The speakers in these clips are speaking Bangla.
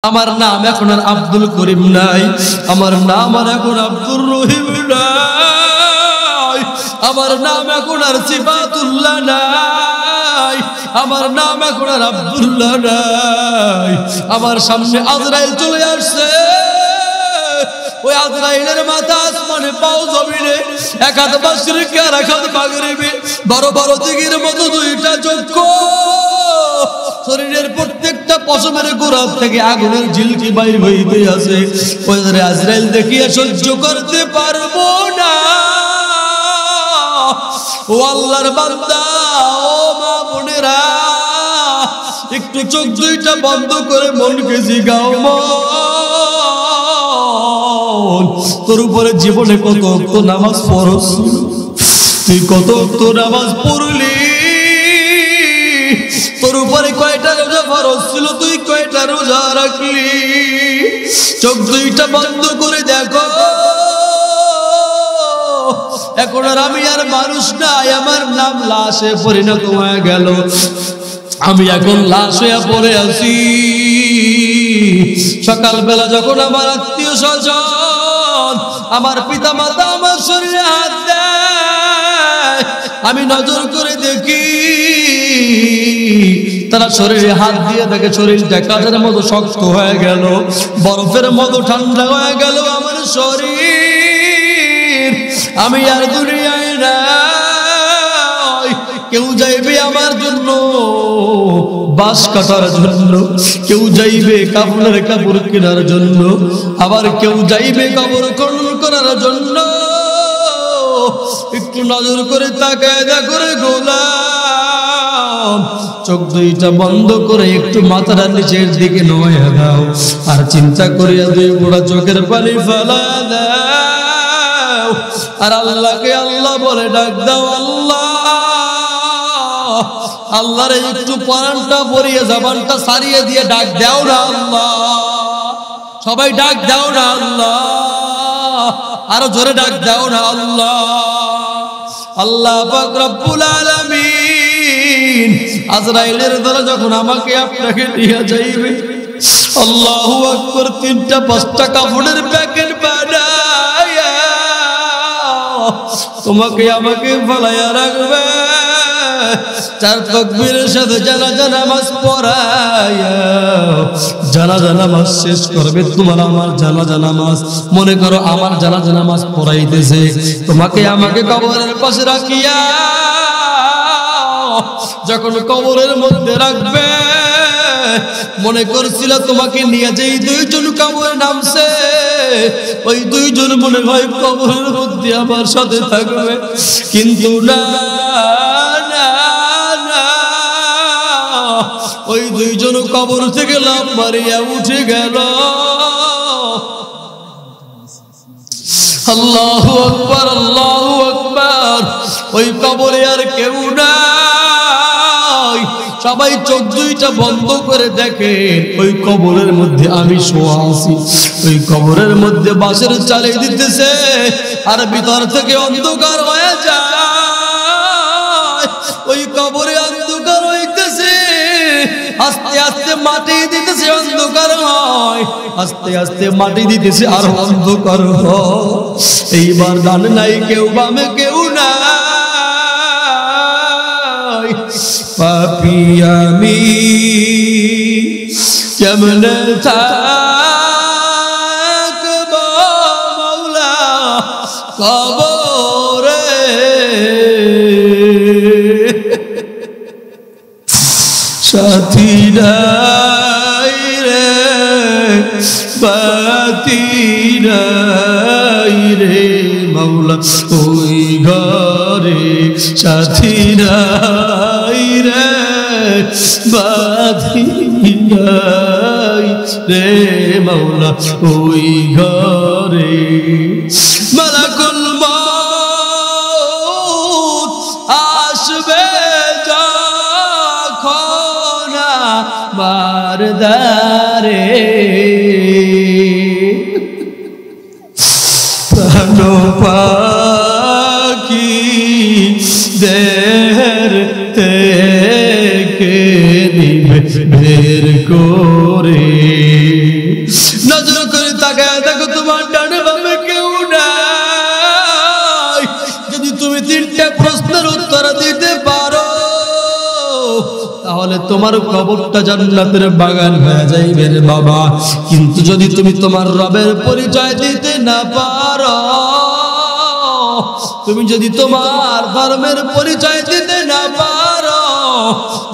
আমার নাম এখন আর আব্দুল করিম নাই, আমার নাম আর এখন আব্দুর রহিম নাই, আমার নাম এখন আর সিফাতুল্লাহ নাই, আমার নাম এখন আর আব্দুল্লাহ নাই। আমার সামনে আজরাইল চলে আসছে, ওই আজরাইলের মাথা আসমানে, পাও জমিনে, এক হাত মাশরিকে আর এক হাত মাগরিবে, বড় বড় দিগির মতো দুইটা চক্ষু, শরীরের প্রত্যেকটা পশমের গোড়া থেকে আগুনের ঝিলকি বাইর হইতে আছে। ওই আজরাইল দেখিয়ে সহ্য করতে পারবো না। ও আল্লাহর বান্দা, ও মা বোনেরা, একটু চোখ দুইটা বন্ধ করে মনকে জিগাও, মন তোর উপরে জীবনে কত অক্ত নামাজ পড়ছ, তুই কত অক্ত নামাজ পড়লি, তোর উপরে কয়টা রোজা ফরজ ছিল, তুই কয়টা রোজা রাখলি? চোখ দুইটা বন্ধ করে দেখো। এখন আর আমি আর মানুষ নাই, আমার নাম লাশে পরিণত হয়ে গেল, আমি এখন লাশ হয়ে পড়ে আছি। সকালবেলা যখন আমার আত্মীয় স্বজন, আমার পিতা মাতা আমার শরীরে হাত দেয়, আমি নজর করে দেখি তারা শরীরে হাত দিয়ে দেখে শরীরটা কাঠের মতো শক্ত হয়ে গেল, বরফের মতো ঠান্ডা হয়ে গেল আমার শরীর। আমি আর দুনিয়ায় নাই। কেউ যাইবে আমার জন্য বাঁশ কাটার জন্য, কেউ যাইবে কাপড়ের কাপড় কেনার জন্য, আবার কেউ যাইবে কবর খনন করার জন্য। একটু নজর করে তাকায় দেখো রে গোলাম, চোখ দুইটা বন্ধ করে একটু মাথাটা নিচের দিকে নয়া দাও, আর চিন্তা করিয়া দুই গোড়া চোখের পানি ফেলা দাও, আর আল্লাহকে আল্লাহ বলে ডাক দাও। আল্লাহ, আল্লাহরে একটু পরানটা পরিয়ে জবানটা সারিয়ে দিয়ে ডাক দাও না আল্লাহ। সবাই ডাক দাও না আল্লাহ, আরো জোরে ডাক দাও না আল্লাহ। আল্লাহ পাক রব্বুল আলামিন আজরাইলের দ্বারা যখন আমাকে আপনাকে নিয়ে যাইবে, আল্লাহু আকবার, 3টা 5টা কাপড়ের প্যাকেট বানায়া তোমাকে আমাকে ফালাইয়া রাখবে, 4 তাকবীরের সাথে জানাজা নামাজ পড়ায়া জানাজা নামাজ শেষ করবে। তোমার আমার জানাজা নামাজ, মনে করো আমার জানাজা নামাজ পড়াইতেছে, তোমাকে আমাকে কবরের পাশে রাখিয়া যখন কবরের মধ্যে রাখবে, মনে করছিল তোমাকে নিয়ে যেই 2 জন কবরে নামছে, ওই 2 জন মনে হয় কবরের মধ্যে আমার সাথে থাকবে, কিন্তু না, ওই 2 জন কবর থেকে লাফ মারিয়া উঠে গেল। আল্লাহু আকবার, আল্লাহু আকবার। ওই কবরে আর কেউ নাই, সবাই চোখ দুইটা বন্ধ করে দেখে ওই কবরের মধ্যে আমি শোয়া আছি। ওই কবরের মধ্যে বাঁশের চালে দিতেছে, আর ভিতর থেকে অন্ধকার হয়ে যায়। ওই কবরে অন্ধকার হইতেছে, আস্তে আস্তে মাটি দিতেছে, অন্ধকার হয়, আস্তে আস্তে মাটি দিতেছে, আর অন্ধকার হয়। এইবার ডান নাই কেউ, বামে কেউ নাই। পাপী আমি কেমনে থাকবো মাওলা কবরে, সাথী নাই রে, বাতি নাই রে মাওলা ওই ঘরে, সাথী নাই রে, বাতি নাই রে মাওলা ওই ঘরে। মালাকুল মউত আসবে যখন আমার দ্বারে, প্রাণ পাখি দেহের থেকে নিবে বের করে নজর করে তাকায় দেখো তোমার ডানে বামে কেউ নাই। যদি তুমি 3টা প্রশ্নের উত্তর দিতে পারো তাহলে তোমার কবরটা জান্নাতের বাগান হয়ে যাইবে রে বাবা। কিন্তু যদি তুমি তোমার রবের পরিচয় দিতে না পারো, তুমি যদি তোমার ধর্মের পরিচয় দিতে না পারো,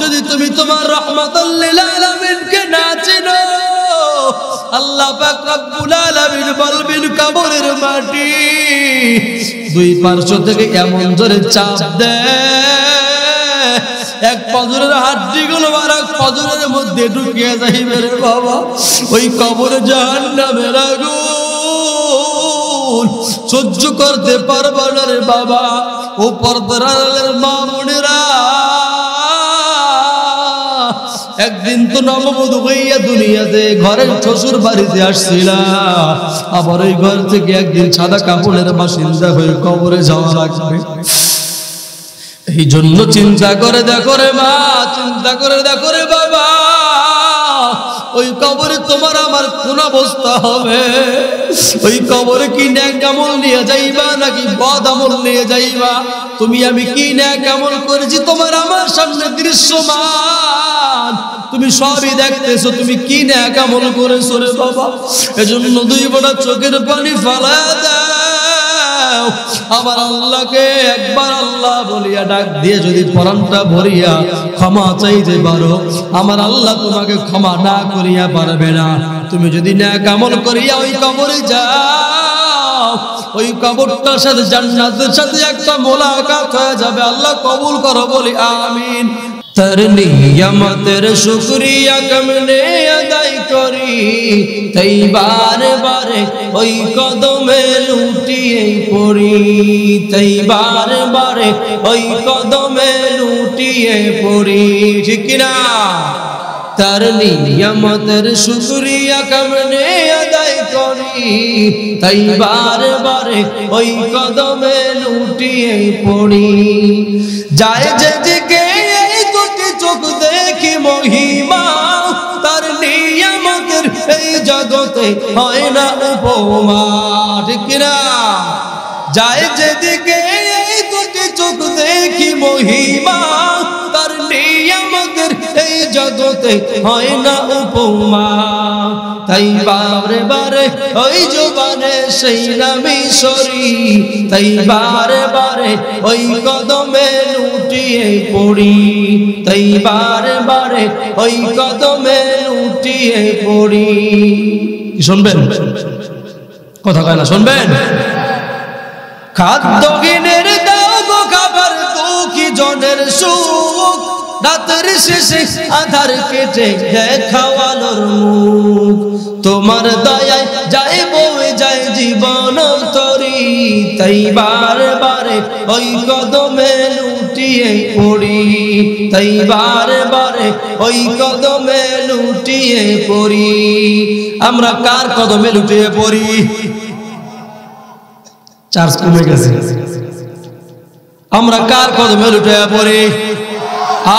যদি তুমি তোমার রাহমাতুল লিল আলামিনকে না চিনো, আল্লাহ পাক রব্বুল আলামিন বলবেন কবরের মাটি 2 পার্শ্ব থেকে এমন জোরে চাপ দেয়, এক পাজরের হাড্ডিগুলো আরেক পাজরের মধ্যে ঢুকিয়ে যাইবে রে বাবা। ওই কবরে জাহান্নামের আগুন সহ্য করতে পারবে না রে বাবা। ও পর্দার আড়ালের মা বোনেরা, একদিন তো নববধূ হইয়া দুনিয়াতে ঘরের শ্বশুর বাড়িতে আসছিলা, আবার ওই ঘর থেকে একদিন সাদা কাপড়ের বাসিন্দা হয়ে কবরে যাওয়া লাগবে। এই জন্য চিন্তা করে দেখো রে মা, চিন্তা করে দেখো রে বাবা, ওই কবরে তোমার আমার কোন অবস্থা হবে? ওই কবরে কি নেক আমল নিয়ে যাইবা নাকি বদ আমল নিয়ে যাইবা? তুমি আমি কি নেক আমল করেছি তোমার আমার সামনে দৃশ্যমান, তুমি সবই দেখতেছো, তুমি কি নেক আমল করেছো রে বাবা। এজন্য 2 ফোঁটা চোখের পানি ফেলা দাও, আমার আল্লাহকে একবার আল্লাহ বলিয়া ডাক দিয়ে যদি পরাণটা ভরিয়া ক্ষমা চাইতে পারো, আমার আল্লাহ তোমাকে ক্ষমা না করিয়া পারবে না। তুমি যদি নেক আমল করিয়া ওই কবরে যাও, ওই কবরটার সাথে জান্নাতের সাথে একটা মোলাকাত হয়ে যাবে। আল্লাহ কবুল করো, বলি আমিন। তার নিয়ামতের শুকরিয়া কেমনে আদায় করি, তাই বারে বারে ওই কদমে লুটিয়ে পড়ি, তাই বারে বারে ওই কদমে লুটিয়ে পড়ি, ঠিক কিনা? তার নিয়ামতের শুকরিয়া কেমনে আদায় করি, তাই বারে বারে ওই কদমে লুটিয়ে পড়ি। যায় যেদিকে চোখ দেখি মহিমা, তার নিয়ামতের এই জগতে হয় না উপমা, ঠিক না? যায় যেদিকে এই 2টি চোখ দেখি মহিমা, তার নিয়ামতের এই জগতে হয় না উপমা। তাই বারে বারে ওই জবানে সেই নামই সরি, তাই বারে বারে ওই কদমে লুটিয়ে পড়ি, তাই বারে বারে ওই কদমে লুটিয়ে পড়ি। শুনবেন কথা কয় না? শুনবেন? খাদ্যহীনের দাও গো খাবার, দুঃখী জনের সুখ, রাতের শেষে আধার কেটে দেখাওয়ানোর মুখ, তোমার দয়ায় যায় বয়ে যায় জীবন তরি, তাই বারে বারে ওই কদমে লুটিয়ে পড়ি, তাই বারে বারে ওই কদমে লুটিয়ে পড়ি। আমরা কার কদমে লুটিয়ে পড়ি? চার্জ কমে গেছে। আমরা কার কদমে লুটিয়ে পড়ি?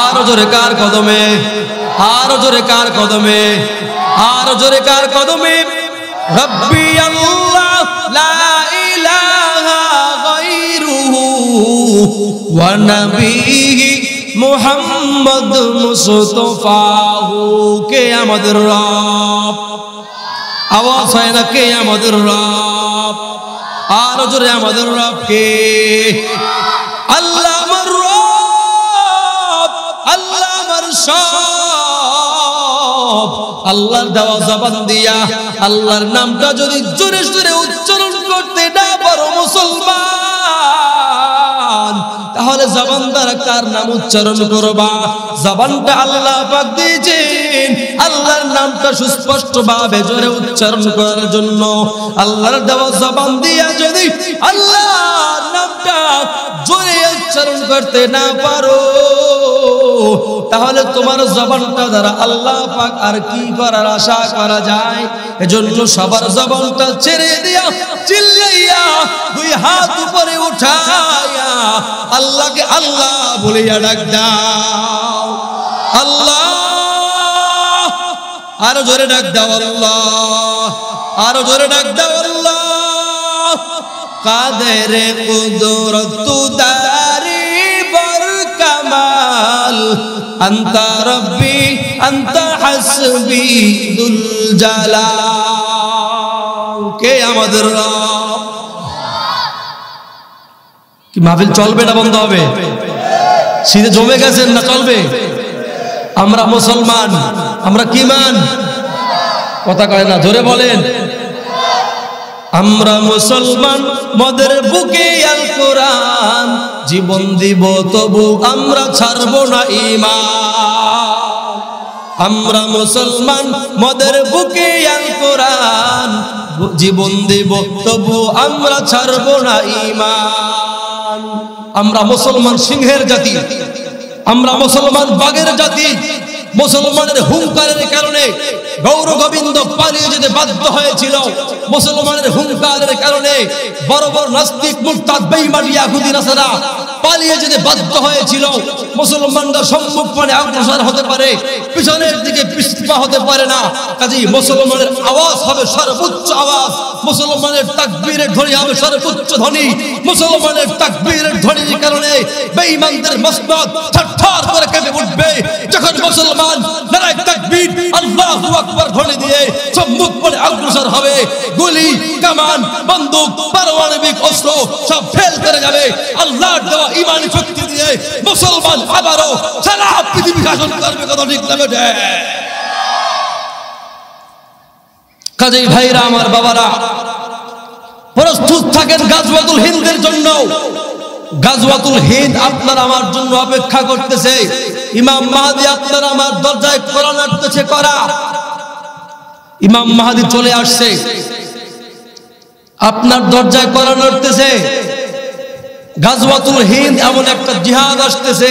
আরো জোরে কার কদমে, আরো জোরে কার কদমে, আরো জোরে কার কদমে? রব্বি আল্লাহ লা ইলাহা গায়রুহু ওয়া নবিয়্যি মুহাম্মদ মুস্তাফাহু। কে আমাদের রব? আওয়াজ হয় না? কে আমাদের রব? আরো জোরে আমাদের রব কে? আল্লাহ আমার রব, আল্লাহ আমার সব। আল্লাহর দেওয়া জবান দিয়া আল্লাহর নামটা যদি জোরে জোরে উচ্চারণ করতে না পারো মুসলমান, তাহলে জবান দ্বারা কার নাম উচ্চারণ করবা? জবানটা আল্লাহ পাক দিয়েছেন আল্লাহর নামটা সুস্পষ্ট ভাবে জোরে উচ্চারণ করার জন্য। আল্লাহর দেওয়া জবান দিয়া যদি আল্লাহর নামটা জোরে উচ্চারণ করতে না পারো, তাহলে তোমার জবানটা দ্বারা আল্লাহ পাক আর কি করার আশা করা যায়? এজন্য সবার জবানটা ছেড়ে দিয়া চিল্লাইয়া 2 হাত উপরে উঠাইয়া আল্লাহকে আল্লাহ বলিয়া ডাক দাও। আল্লাহ আরো জোরে ডাক দাও আল্লাহ, আরো জোরে ডাক দাও আল্লাহ। কাদের কুদরত দারি বর কামাল, আনতা রব্বি আনতা হাসবি দুল জালাল। কে আমাদের রব? কি মাহফিল চলবে না বন্ধ হবে? সিধে জমে গেছেন না চলবে? আমরা মুসলমান, আমরা কি মান? কথা কয় না, জোরে বলেন। আমরা মুসলমান, মদের বুকে আল কোরআন, জীবন দিব তবু আমরা ছাড়ব না ঈমান। আমরা মুসলমান, মদের বুকে আল কোরআন, জীবন দিব তবু আমরা ছাড়ব না ঈমান। আমরা মুসলমান সিংহের জাতি, আমরা মুসলমান বাঘের জাতি। মুসলমানের হুঙ্কারের কারণে গৌর গোবিন্দ পালিয়ে যেতে বাধ্য হয়েছিল। মুসলমানের হুঙ্কারের কারণে বড় বড় নাস্তিক মুরতাদ বেঈমান ইহুদি নাসারা পালিয়ে যেতে বাধ্য হয়েছিল। মুসলমানরা সম্মুখ মানে অগ্রসর হতে পারে, পিছনের দিকে পিছপা হতে পারে না। কাজেই মুসলমানের আওয়াজ হবে সর্বোচ্চ আওয়াজ, মুসলমানের তাকবীরের ধ্বনি হবে সর্বোচ্চ ধ্বনি। মুসলমানের তাকবীরের ধ্বনির কারণে বেঈমানদের মসনদ থরথর করে কেঁপে উঠবে। যখন মুসলমান নারায়ে তাকবীর আল্লাহু আকবার ধ্বনি দিয়ে সম্মুখ মানে অগ্রসর হবে, গুলি, কামান, বন্দুক, পারমাণবিক অস্ত্র সব ফেল করে যাবে। আল্লাহর দেওয়া ঈমানি শক্তি দিয়ে মুসলমান আবারও সারা পৃথিবী শাসন করবে। কথা ঠিক না বেঠে? কাজেই ভাইরা আমার, বাবারা, প্রস্তুত থাকেন গাজওয়াতুল হিন্দের জন্য। গাজওয়াতুল হিন্দ আপনার আমার জন্য অপেক্ষা করতেছে। ইমাম মাহদী আপনার আমার দরজায় কড়া নাড়তেছে, কড়া। ইমাম মাহদী চলে আসছে, আপনার দরজায় কড়া নাড়তেছে। গাজওয়াতুল হিন্দ এমন একটা জিহাদ আসতেছে,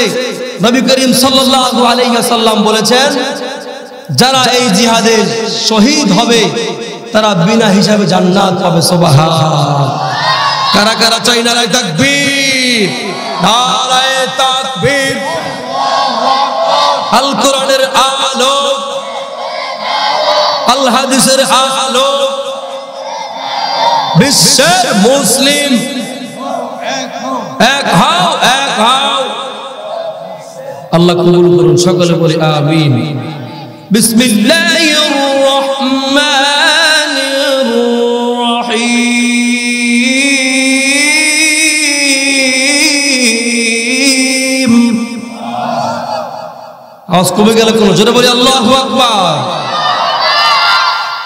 নবী করিম সাল্লাল্লাহু আলাইহি ওয়াসাল্লাম বলেছেন, যারা এই জিহাদে শহীদ হবে তারা বিনা হিসাবে জান্নাত পাবে। সুবহানাল্লাহ। কারা কারা চাই নারায়ে তাকবীর, নারায়ে তাকবীর। আল কোরআনের আলো, আল হাদিসের আলো, বিশ্বের মুসলিম এক হও, এক হও। আল্লাহ কবুল করুন, সকলে বলি আমিন। বিসমিল্লাহির রহমানির রহিম। আওয়াজ কমে গেলে কোন, জোরে বলি আল্লাহু আকবার।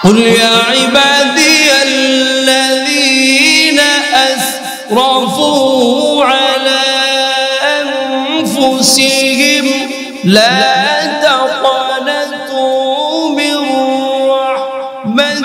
কুল ইয়া ইবাদিয়াল্লাযীনা আসরাফু আলা আনফুসিহিম লা তাকনাতু মির রাহমাতিল্লাহ।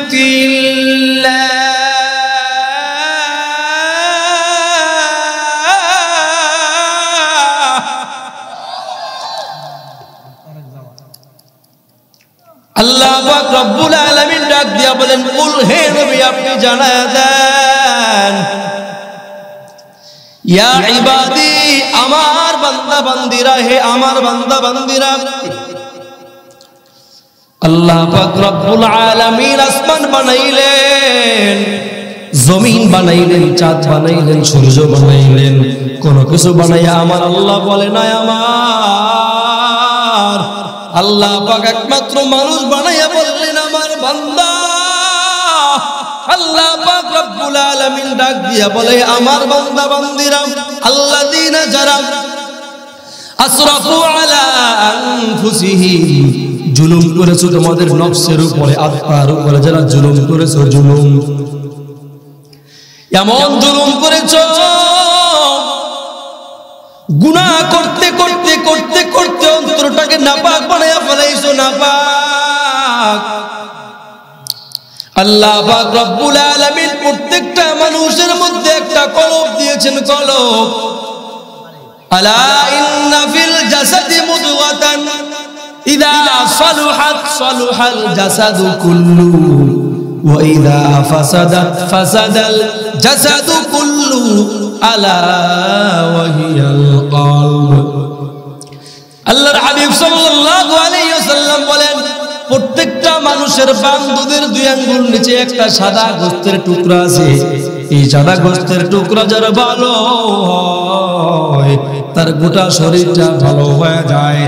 আল্লাহ পাক রব্বুল আলামিন ডাক দিয়া বলেন, কুল, হে নবী আপনি জানায়া দেন, ইয়া ইবাদি, আমার বান্দা বান্দিরা, হে আমার বান্দা বান্দিরা। আল্লাহ পাক রব্বুল আলামিন আসমান বানাইলেন, জমিন বানাইলেন, চাঁদ বানাইলেন, সূর্য বানাইলেন। কোন কিছু বানাইয়া আমার আল্লাহ বলে নাই আমার। আল্লাহ পাক একমাত্র মানুষ বানাইয়া বললেন আমার বান্দা। আল্লাহ পাক রব্বুল আলামিন ডাক দিয়া বলে, আমার বান্দা বান্দিরা, আল্লাযীনা, যারা আসরাফু আলা আনফুসিহিম, জুলুম করেছো তোমাদের নফসের উপরে, আত্মার উপরে যারা জুলুম করেছো, জুলুম, এমন জুলুম করেছো, গুনাহ করতে করতে করতে করতে অন্তরটাকে নাপাক বানায়া ফেলাইছো, নাপাক। আল্লাহ পাক রব্বুল আলামিন প্রত্যেকটা মানুষের মধ্যে একটা কলব দিয়েছেন, কলব। আলা ইন্না ফিল জাসাদি মুদগাতান ইযা সালুহাত সালুহাল জাসাদু কুল্লু ওয়া ইযা ফাসাদাত ফাসাদাল জাসাদু কুল্লু আলা ওয়া হিয়াল কলব। আল্লাহর হাবিব সাল্লাল্লাহু আলাইহি ওয়াসাল্লাম বলেন, প্রত্যেকটা মানুষের বাম দুধের 2 আঙ্গুল নিচে একটা সাদা গোস্তের টুকরা আছে। এই সাদা গোস্তের টুকরা যার ভালো হয় তার গোটা শরীরটা ভালো হয়ে যায়,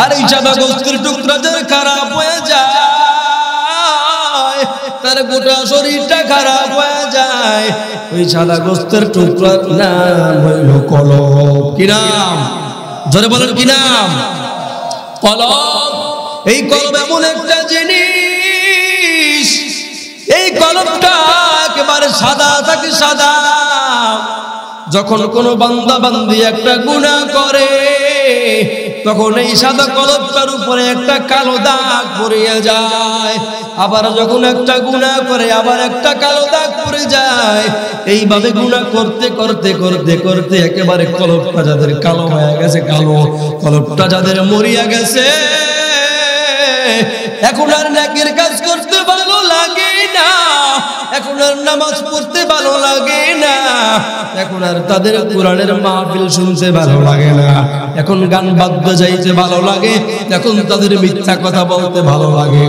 আর এই সাদা গোস্তের টুকরা যার খারাপ হয়ে যায় তার গোটা শরীরটা খারাপ হয়ে যায়। ওই সাদা গোস্তের টুকরার নাম হইল কলব। কি নাম? জোরে বলেন কি নাম? কলব। এই কলব এমন একটা জিনিস, এই কলবটা একেবারে সাদা থাকে, সাদা। যখন কোনো বান্দা বান্দি একটা গুনাহ করে তখন এই সাদা কলবটার উপরে একটা কালো দাগ পড়িয়া যায়। আবার যখন একটা গুনাহ করে আবার একটা কালো দাগ পড়ে যায়। এইভাবে গুনাহ করতে করতে করতে করতে একেবারে কলবটা যাদের কালো হয়ে গেছে, কালো কলবটা যাদের মরিয়া গেছে, এখন আর নেকের কাজ করতে ভালো লাগে না, এখন আর নামাজ পড়তে ভালো লাগে না, এখন আর তাদের কোরআনের মাহফিল শুনতে ভালো লাগে না, এখন গান বাদ্য যাইতে ভালো লাগে, এখন তাদের মিথ্যা কথা বলতে ভালো লাগে।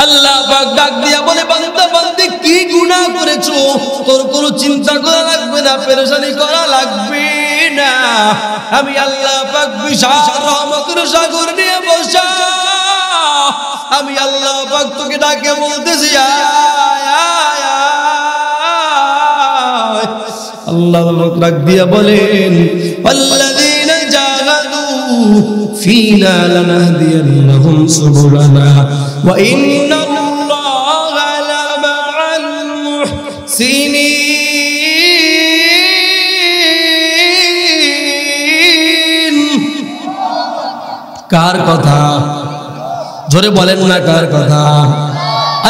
আল্লাহ পাক ডাক দিয়া বলে, বান্দা বান্দি কি গুনাহ করেছো? তোর কোনো চিন্তা করা লাগবে না, পেরেশানি করা লাগবে না। আমি আল্লাহ পাক বিশাল রহমতের সাগর নিয়ে বসা, আমি আল্লাহ পাক তোকে ডাকে বলতেছি আল্লাহ ডাক দিয়া বলেন, আল্লাযীনা জাহাদু ফীনা লানাহদিয়ান্নাহুম সুবুলানা ওয়া ইন্নাল্লাহা লামা'আল মুহসিনিন। কার কথা? জোরে বলেন না কার কথা?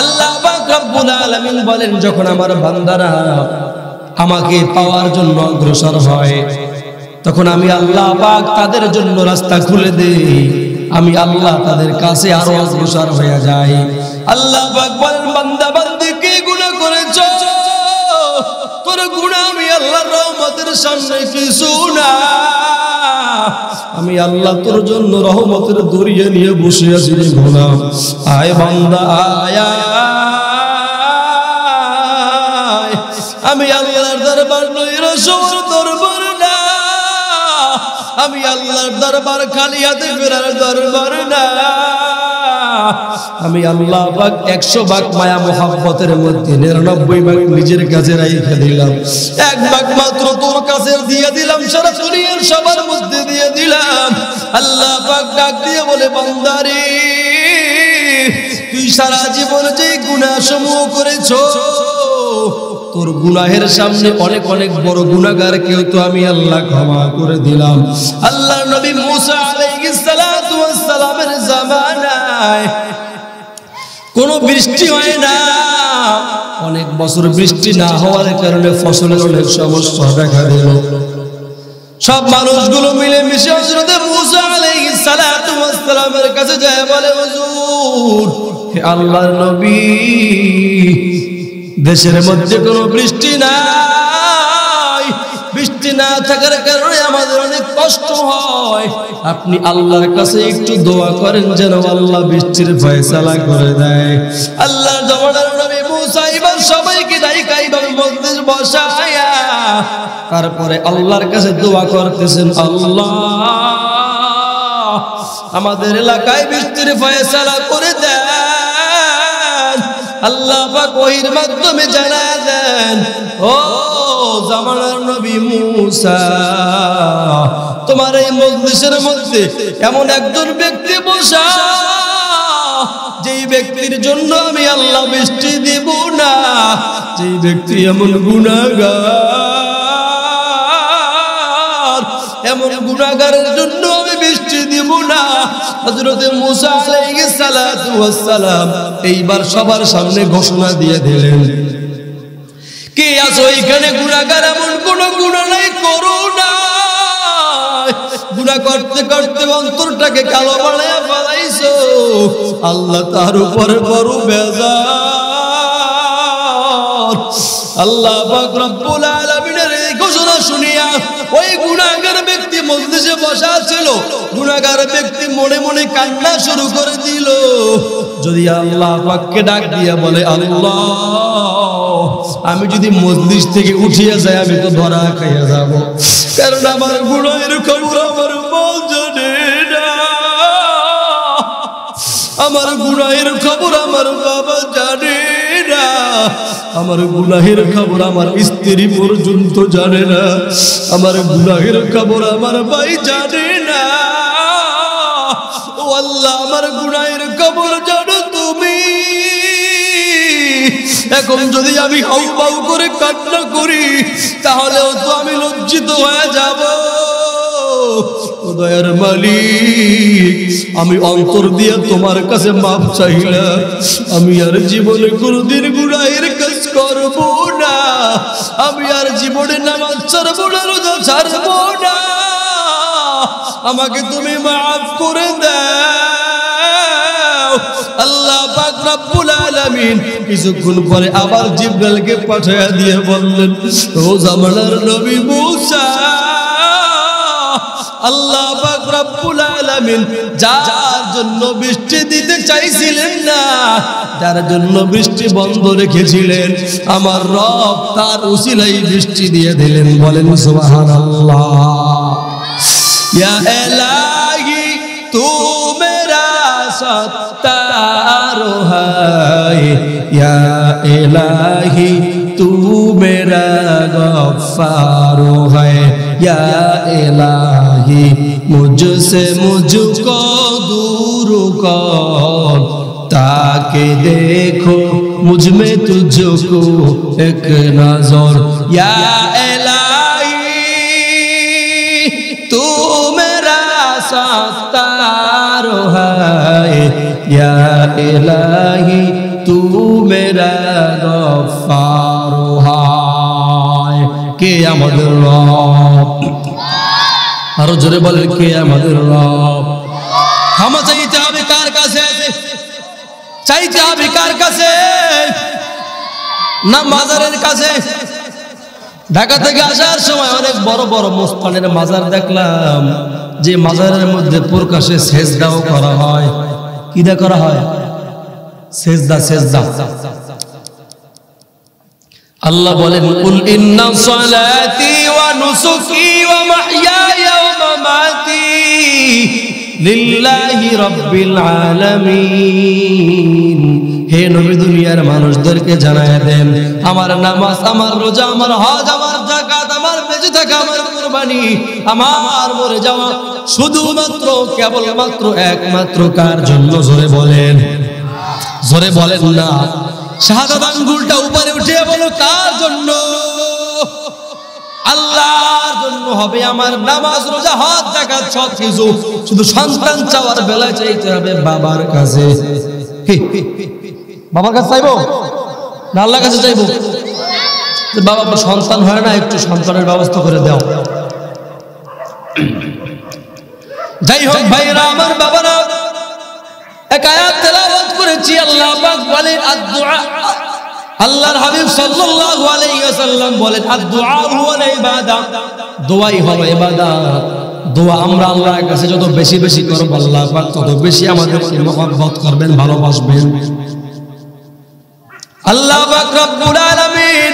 আল্লাহ পাক রব্বুল আলামিন বলেন, যখন আমার বান্দারা আমাকে পাওয়ার জন্য অগ্রসর হয় তখন আমি আল্লাহ পাক তাদের জন্য রাস্তা খুলে দেই, আমি আল্লাহ তাদের কাছে আরো অগ্রসর হয়ে যাই। আল্লাহ পাক বলেন, বান্দা বান্দি কি গুনাহ করেছো? তোর গুনাহ আমি আল্লাহর রহমতের সামনে কিছু না। আমি আল্লাহ তোর জন্য রহমতের দরিয়া নিয়ে বসে আছি রে গোলাম। আয় বান্দা আয়, আমি আল্লাহর দরবার নই, রাসূল দরবার না। আমি আল্লাহর দরবার খালি হাতে ফেরার দরবার না। আমি আল্লাহ পাক 100 ভাগ মায়া মোহাব্বতের মধ্যে 99 ভাগ নিজের কাছে রাইখা দিলাম, 1 ভাগ মাত্র তোর কাছে দিয়ে দিলাম, সারা দুনিয়ার সবার মধ্যে দিয়ে দিলাম। আল্লাহ পাক ডাক দিয়ে বলে, বান্দারে তুই সারা জীবন যে গুনাহ সমূহ করেছো, তোর গুনাহের সামনে অনেক অনেক বড় গুনাহগার কেউ তো আমি আল্লাহ ক্ষমা করে দিলাম। আল্লাহর নবী মুসা আলাইহিস সালাতু ওয়াস সালামের জামানায় কোনো বৃষ্টি হয় না, অনেক বছর বৃষ্টি না হওয়ার কারণে ফসলের অনেক সমস্যা দেখা দিল। সব মানুষগুলো মিলে মিশে হযরত মুসা আলাইহিস সালাতু ওয়াস সালামের কাছে যায়, বলে, হুজুর, হে আল্লাহর নবী, দেশের মধ্যে কোনো বৃষ্টি নাই, বৃষ্টি না থাকার কারণে আমাদের অনেক কষ্ট হয়। আপনি আল্লাহর কাছে একটু দোয়া করেন যেন আল্লাহ বৃষ্টির ফয়সালা করে দেয়। আল্লাহর জামানার নবী মুসা এবার সবাইকে ডাইকা এইভাবে মজলিস বসায়া তারপরে আল্লাহর কাছে দোয়া করতেছেন, আল্লাহ আমাদের এলাকায় বৃষ্টির ফয়সালা করে দেন। আল্লাহ পাক ওহির মাধ্যমে জানায় দেন, ও জামানার নবী মুসা, তোমার এই মজলিসের মধ্যে এমন একজন ব্যক্তি বসা, যেই ব্যক্তির জন্য আমি আল্লাহ বৃষ্টি দিব না, যেই ব্যক্তি এমন গুনাহগার, এমন গুনাহগারের জন্য আমি বৃষ্টি দিব না। হযরত মুসা আলাইহিস সালাতু ওয়াস সালাম এইবার সবার সামনে ঘোষণা দিয়ে দিলেন, কে আছো এখানে গুনাহগার, এমন কোন গুনাহ নাই করো না, গুনাহ করতে করতে অন্তরটাকে কালো বানায়া ফেলাইছো, আল্লাহ তার উপরে বড় বেজার। আল্লাহ পাক রব্বুল আলামিনের এই ঘোষণা শুনিয়া ওই গুনাহগার ব্যক্তি মজলিসে বসা ছিল, গুনাহগার ব্যক্তি মনে মনে কান্না শুরু করে দিল। যদি আল্লাহ পাককে ডাক দিয়া বলে, আল্লাহ আমি যদি মজলিস থেকে উঠিয়া যাই আমি তো ধরা খাইয়া যাব, কারণ আমার গুনাহের খবর আমার মা জানে না, আমার গুনাহের খবর আমার বাবা জানে না, আমার গুনাহের খবর আমার স্ত্রী পর্যন্ত জানে না, আমার গুনাহের খবর আমার ভাই জানে না। ও আল্লাহ, আমার গুনাহের খবর জানো তুমি। এখন যদি আমি হাউ মাউ করে কান্না করি তাহলেও তো আমি লজ্জিত হয়ে যাব। ও দয়ার মালিক, আমি অন্তর দিয়ে তোমার কাছে মাপ চাইলাম, আমি আর জীবনে কোনোদিন গুনাহের কাজ করব না, আমি আর জীবনে নামাজ ছাড়বো না, রোজা ছাড়বো না, আমাকে তুমি মাফ করে দাও। আল্লাহ পাক রব্বুল আলামিন কিছুক্ষণ পরে আবার জিবরাইলকে পাঠিয়ে দিয়ে বললেন, ও জামানার নবী মূসা, আল্লাহ পাক রব্বুল আলামিন যার জন্য বৃষ্টি দিতে চাইছিলেন না, যার জন্য বৃষ্টি বন্ধ রেখেছিলেন, আমার রব তার উসিলাই বৃষ্টি দিয়ে দিলেন। বলেন সুবহানাল্লাহ। ইয়া ইলাহি তু মেরা সত্তার হায়, ইয়া ইলাহি তু মেরা গফফার হায়, या इलाही मुझसे मुझको दूर कर, ताकि देखो मुझ में तुझको एक नजर। या इलाही तू मेरा सत्तार है, या इलाही तू मेरा गफ्फार है। কে আমাদের রব? আরো জোরে বলেন, কে আমাদের রব? ক্ষমা চাইতে হবে কার কাছে? চাইতে হবে কার কাছে? না মাজারের কাছে? ঢাকা থেকে আসার সময় অনেক বড় বড় মুসলমানের মাজার দেখলাম, যে মাজারের মধ্যে প্রকাশে সেজদাও করা হয়। কি দা করা হয়? সেজদা। সেজদা আল্লাহ বলেন, কুল ইন্না সালাতি ওয়া নুসুকি ওয়া মাহইয়ায়া ওয়া মামাতি লিল্লাহি রাব্বিল আলামিন। হে নবী, দুনিয়ার মানুষদেরকে জানায় দেন, আমার নামাজ, আমার রোজা, আমার হজ, আমার যাকাত, আমার বেঁচে থাকা, আমার কুরবানি, আমার মরে যাওয়া শুধুমাত্র কেবলমাত্র একমাত্র কার জন্য? জোরে বলেন, জোরে বলেন না। শাহাদাত আঙ্গুলটা উপরে উঠিয়ে বলো, কার জন্য? আল্লাহর জন্য হবে। আমার নামাজ, রোজা, হজ, যাকাত সব কিছু শুধু সন্তান চাওয়ার বেলায় চাইতে হবে বাবার কাছে। বাবার কাছে চাইবো না আল্লাহর কাছে চাইবো? বাবা সন্তান হয় না, একটু সন্তানের ব্যবস্থা করে দাও। যাই হোক ভাইরা আমার, বাবারা, এক আয়াত তেলাওয়াত করেছি। আল্লাহ পাক বলেন আদ-দুআ, আল্লাহর হাবিব সাল্লাল্লাহু আলাইহি ওয়াসাল্লাম বলেন আদ-দুআ হুয়াল ইবাদা, দোয়াই হলো ইবাদত। দোয়া আমরা আল্লাহর কাছে যত বেশি বেশি করব, আল্লাহ পাক তত বেশি আমাদেরকে মহব্বত করবেন, ভালোবাসবেন। আল্লাহ পাক রব্বুল আলামিন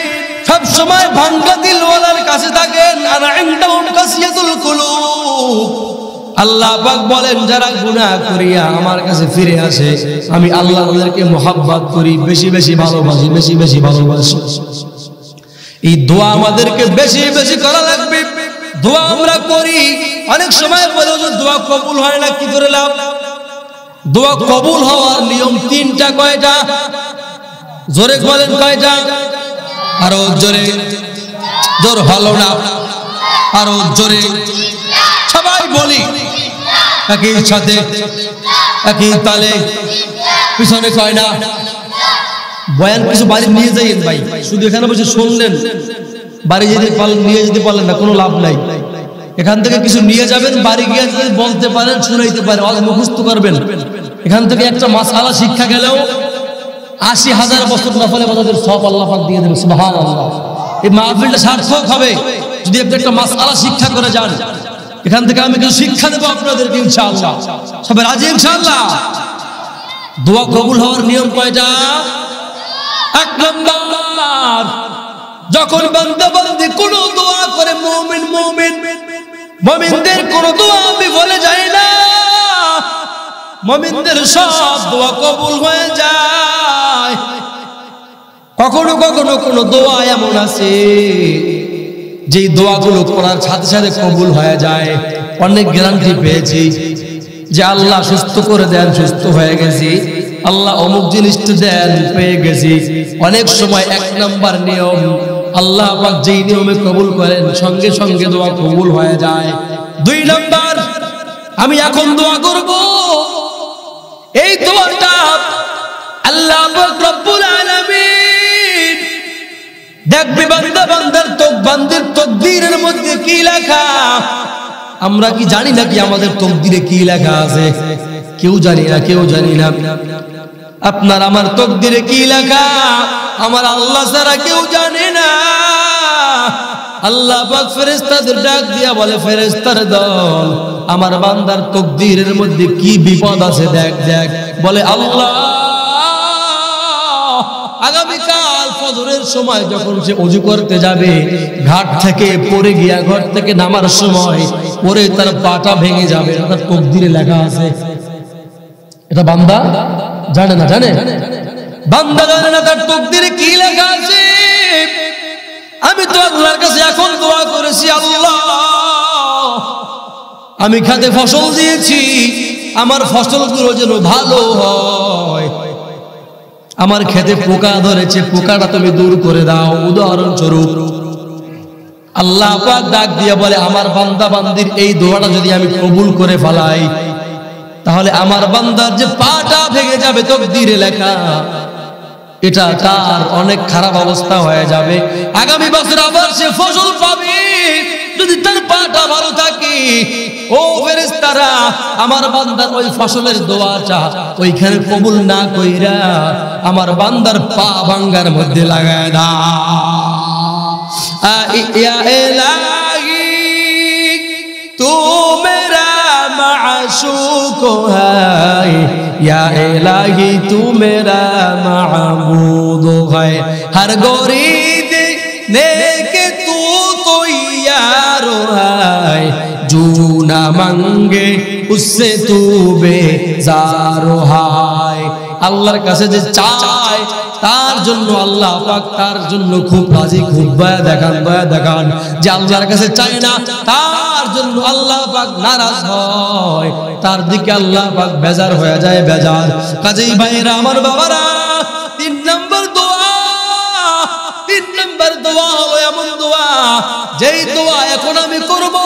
সব সময় ভাঙ্গা দিলওয়ালার কাছে থাকেন। আর ইনদাহুম কাসিয়াতুল কুলুব, আল্লাহ পাক বলেন যারা গুনাহ করিয়া আমার কাছে ফিরে আসে, আমি আল্লাহ তাদেরকে মহব্বত করি, বেশি বেশি ভালোবাসি, বেশি বেশি ভালোবাসি। এই দোয়া আমাদেরকে বেশি বেশি করা লাগবে। দোয়া আমরা করি, অনেক সময় বলে দোয়া কবুল হয় না, কি করে লাভ? দোয়া কবুল হওয়ার নিয়ম তিনটা। কয়টা? জোরে বলেন, কয়টা? আরো জোরে। জোর হলো না, আরো জোরে সবাই বলি একই সাথে, একই তালে, পিছনে কয় না। বয়ান কিছু বাড়ি নিয়ে যাইয়েন ভাই, শুধু এখানে বসে শুনলেন, বাড়ি যেতে পারলেন, নিয়ে যেতে পারলেন না, কোনো লাভ নাই। এখান থেকে কিছু নিয়ে যাবেন, বাড়ি গিয়ে যদি বলতে পারেন, শুনাইতে পারেন, আজ মুখস্থ করবেন। এখান থেকে একটা মাসআলা শিক্ষা গেলেও ৮০,০০০ বছর নফলে বাজাদের সব আল্লাহ পাক দিয়ে দেবেন। সুবহানাল্লাহ। এই মাহফিলটা সার্থক হবে যদি আপনি একটা মাসআলা শিক্ষা করে যান, এখান থেকে আমি কিছু শিক্ষা দেবো আপনাদেরকে ইনশাআল্লাহ। সবাই রাজি ইনশাআল্লাহ? দোয়া কবুল হওয়ার নিয়ম কয়টা? 1 নাম্বার, যখন বান্দা বান্দি কোন দোয়া করে, মুমিনদের কোন দোয়া বিফলে যায় না, মুমিনদের সব দোয়া কবুল হয়ে যায়। কখনো কখনো কোন দোয়া এমন আছে যে দোয়াগুলো করার সাথে সাথে কবুল হয়ে যায়। অনেক গ্যারান্টি পেয়েছি যে আল্লাহ সুস্থ করে দেন, সুস্থ হয়ে গেছি, আল্লাহ অমুক জিনিসটা দেন, পেয়ে গেছি। অনেক সময় 1 নাম্বার নিয়ম, আল্লাহ পাক যেই নিয়মে কবুল করেন সঙ্গে সঙ্গে দোয়া কবুল হয়ে যায়। 2 নাম্বার, আমি এখন দোয়া করব, এই দোয়াটা আল্লাহ পাক রব্বুল আলামিন দেখবে বান্দার তাকদীরের মধ্যে কি লেখা। আমরা কি জানি নাকি আমাদের তাকদীরে কি লেখা আছে? কেউ জানি না। আপনার আমার তাকদীরে কি লেখা আমার আল্লাহ ছাড়া কেউ জানে না। আল্লাহ পাক ফেরেশতাদের ডাক দিয়া বলে, ফেরেশতার দল, আমার বান্দার তাকদীরের মধ্যে কি বিপদ আছে দেখ। বলে আল্লাহ, আগামীকাল ফজরের সময় যখন সে ওযু করতে যাবে, ঘাট থেকে পড়ে গিয়া ঘর থেকে নামার সময় পরে তার পাটা ভেঙে যাবে, তার তাকদীরে লেখা আছে। এটা বান্দা জানে না, বান্দা জানে না তার তাকদীরে কি লেখা আছে। আমি তো আল্লাহর কাছে এখন দোয়া করেছি, আল্লাহ আমি খেতে ফসল দিয়েছি, আমার ফসলগুলো যেন ভালো হয়। আমার খেতে পোকা ধরেছে, পোকাটা তুমি দূর করে দাও। উদাহরণস্বরূপ আল্লাহ পাক ডাক দিয়ে বলে, আমার বান্দা বান্দির এই দোয়াটা যদি আমি কবুল করে ফেলাই, তাহলে আমার বান্দার যে পাটা ভেঙে যাবে তাকদীরে লেখা, এটা তার অনেক খারাপ অবস্থা হয়ে যাবে। আগামী বছর আবার সে ফসল পাবে যদি তার পাটা ভালো থাকে। ও ফেরেশতারা, আমার বান্দার ওই ফসলের দোয়াটা ওইখানে কবুল না কইরা আমার বান্দার পা ভাঙ্গার মধ্যে লাগায় দাও। ইয়া ইলাহি তু মেরা মাশুক है, या इलाही तू मेरा महबूब है, हर गोरी देने के तू तो यार है, जो ना मांगे उससे तू बेजार है। আল্লাহর কাছে যে চায় তার জন্য আল্লাহ পাক তার জন্য খুব রাজি, খুব দয়া দেখান। যে আল্লাহর কাছে চায় না তার জন্য আল্লাহ পাক নারাজ হয়, তার দিকে আল্লাহ পাক বেজার হয়ে যায়, বেজার। কাজেই ভাইরা আমার বাবারা, 3 নম্বর দোয়া হলো এমন দোয়া, যেই দোয়া এখন আমি করব,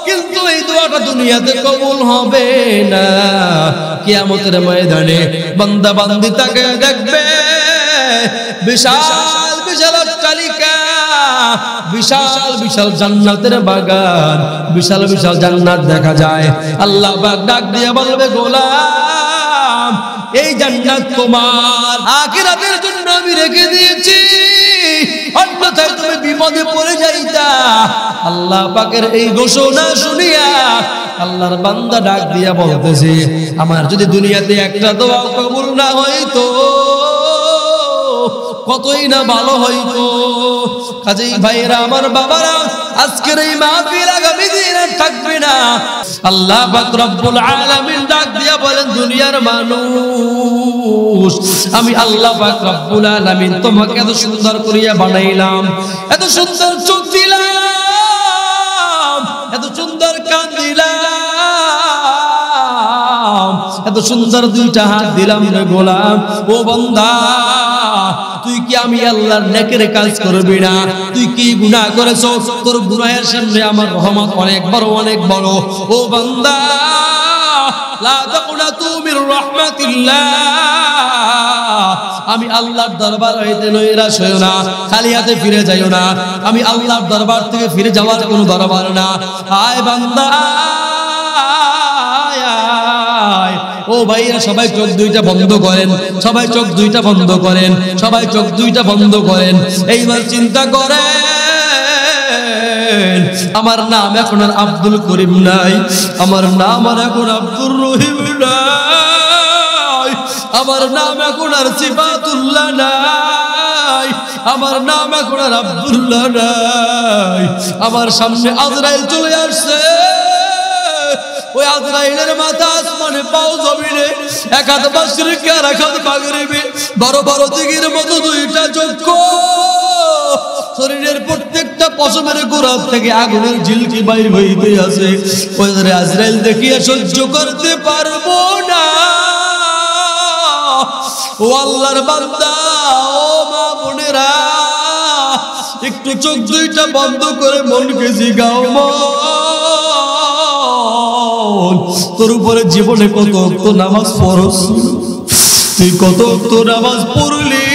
কিন্তু এই দোয়াটা দুনিয়াতে কবুল হবে না। কিয়ামতের ময়দানে বান্দা বান্দি তাকে দেখবে, বিশাল বিশাল অট্টালিকা, বিশাল বিশাল জান্নাতের বাগান, বিশাল বিশাল জান্নাত দেখা যায়। আল্লাহ পাক ডাক দিয়ে বলবে, গোলাম এই জান্নাত তোমার, আখিরাতের জন্য আমি রেখে দিয়েছি, অন্যথায় তুমি বিপদে পড়ে যাইতা। আল্লাহ পাকের এই ঘোষণা শুনিয়া আল্লাহর বান্দা ডাক দিয়া বলতেছে, আমার যদি দুনিয়াতে একটা দোয়া কবুল না হইতো কতই না ভালো হইতো। কাজেই ভাইরা আমার বাবারা, আজকের এই মাহফিল আগামী দিন আর থাকবে না। আল্লাহ পাক রব্বুল আলামিন ডাক দিয়া বলেন, দুনিয়ার মানুষ, আমি আল্লাহ পাক রব্বুল আলামিন তোমাকে এত সুন্দর করিয়া বানাইলাম, এত সুন্দর চোখ দিলাম, এত সুন্দর কান দিলাম, এত সুন্দর 2টা হাত দিলাম রে গোলাম। ও বান্দা, তুই কি আমি আল্লাহর নেকের কাজ করবি না? তুই কি গুনাহ করেছো? তোর গুনাহের সামনে আমার রহমত অনেক বড়, অনেক বড়। ও বান্দা, লা তাকুনাতু মির রাহমাতিল্লাহ, আমি আল্লাহর দরবার হইতে নৈরাশ হইও না, খালি হাতে ফিরে যাইও না। আমি আল্লাহর দরবার থেকে ফিরে যাওয়ার কোনো দরবার না। আয় বান্দা, ও ভাইরা, সবাই চোখ 2টা বন্ধ করেন, সবাই চোখ 2টা বন্ধ করেন, সবাই চোখ 2টা বন্ধ করেন। এইবার চিন্তা করেন, আমার নাম এখন আর আব্দুল করিম নাই, আমার নাম আর এখন আব্দুর রহিম নাই, আমার নাম এখন আর সিফাতুল্লাহ নাই, আমার নাম এখন আর আব্দুল্লাহ নাই। আমার সামনে আজরাইল চলে আসছে, ওই আজরাইলের মাথা আসমানে, পাও জমিনে, এক হাত মাশরিকে আর এক হাত মাগরিবে, বড় বড় দিগির মতো দুইটা চক্ষু, শরীরের প্রত্যেকটা পশমের গোড়া থেকে আগুনের ঝিলকি বাইর হইতে আছে। ওই আজরাইল দেখিয়া সহ্য করতে পারবো না। ও আল্লাহর বান্দা, ও মা বোনেরা, একটু চোখ দুইটা বন্ধ করে মনকে জিগাও, তোর উপরে জীবনে কত অক্ত নামাজ পড়ছ, তুই কত অক্ত নামাজ পড়লি,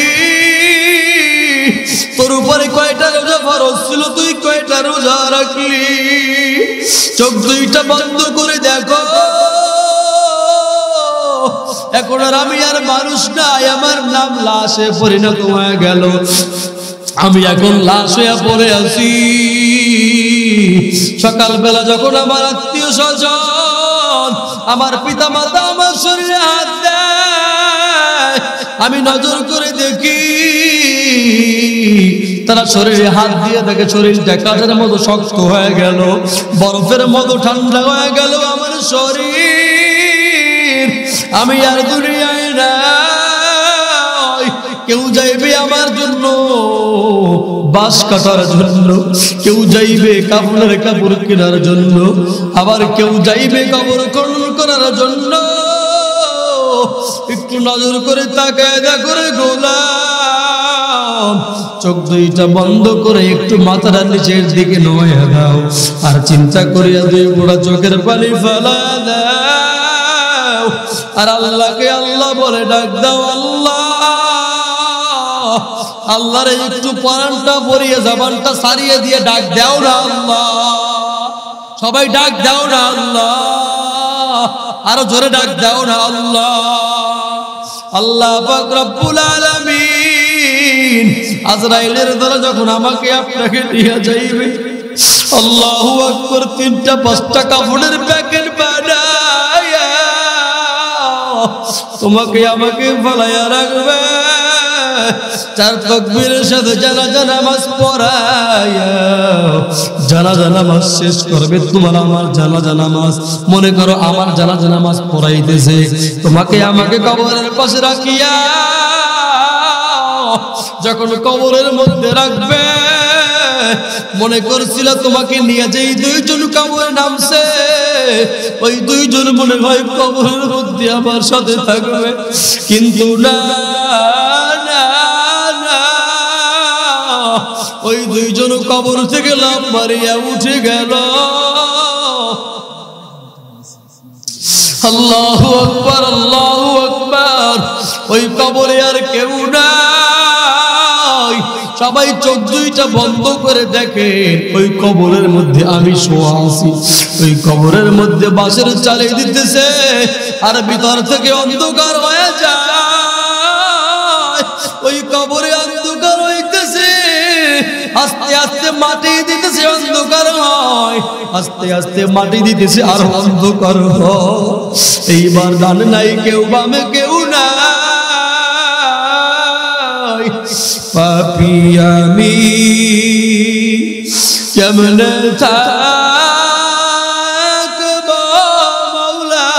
তোর উপরে কয়টা রোজা ফরজ ছিল, তুই কয়টা রোজা রাখলি? চোখ দুইটা বন্ধ করে দেখো। এখন আর আমি আর মানুষ নাই, আমার নাম লাশে পরিণত হয়ে গেল, আমি এখন লাশ হয়ে পড়ে আছি। সকালবেলা যখন আমার আত্মীয় স্বজন, আমার পিতা মাতা আমার শরীরে হাত দেয়, আমি নজর করে দেখি তারা শরীরে হাত দিয়ে দেখে শরীরটা কাঠের মতো শক্ত হয়ে গেল, বরফের মতো ঠান্ডা হয়ে গেল আমার শরীর। আমি আর দুনিয়ায় নাই। কেউ যাইবে আমার জন্য বাঁশ কাটার জন্য, কেউ যাইবে কাপড়ের কাপড় কেনার জন্য, আবার কেউ যাইবে কবর খনন করার জন্য। একটু নজর করে তাকায় দেখো রে গোলাম, চোখ দুইটা বন্ধ করে একটু মাথাটা নিচের দিকে নয় দাও, আর চিন্তা করিয়া দুই গোড়া চোখের পানি ফেলা দাও, আর আল্লাহকে আল্লাহ বলে ডাক দাও। আল্লাহ, আল্লাহরে একটু পরানটা পরিয়ে জবানটা সারিয়ে দিয়ে ডাক দাও না আল্লাহ। সবাই ডাক দাও না আল্লাহ, আরো জোরে ডাক দাও না আল্লাহ। আল্লাহ পাক রব্বুল আলামিন আজরাইলের দ্বারা যখন আমাকে আপনাকে নিয়ে যাইবে, আল্লাহু আকবার, 3টা 5টা কাপড়ের প্যাকেট বানায়া তোমাকে আমাকে ফলাইয়া রাখবে, 4 তাকবীরের সাথে জানাজা নামাজ পড়ায়া জানাজা নামাজ শেষ করবে। তোমার আমার জানাজা নামাজ, মনে করো আমার জানাজা নামাজ পড়াইতেছে, তোমাকে আমাকে কবরের পাশে রাখিয়া যখন কবরের মধ্যে রাখবে, মনে করছিল তোমাকে নিয়ে যেই 2 জন কবরে নামছে, ওই 2 জন মনে হয় কবরের মধ্যে আমার সাথে থাকবে, কিন্তু না, ওই 2 জন কবর থেকে লাফ মারিয়া উঠে গেল। আল্লাহু আকবার, আল্লাহু আকবার। ওই কবরে আর কেউ নাই। সবাই চোখ দুইটা বন্ধ করে দেখে, ওই কবরের মধ্যে আমি শোয়া আছি। ওই কবরের মধ্যে বাঁশের চালে দিতেছে, আর ভিতর থেকে অন্ধকার হয়ে যায়। ওই কবরে অন্ধকার হইতেছে, আস্তে আস্তে মাটি দিতেছে, অন্ধকার হয়, আস্তে আস্তে মাটি দিতেছে, আর অন্ধকার হয়। এইবার ডান নাই কেউ, বামে কেউ নাই। পাপী আমি কেমনে থাকবো মাওলা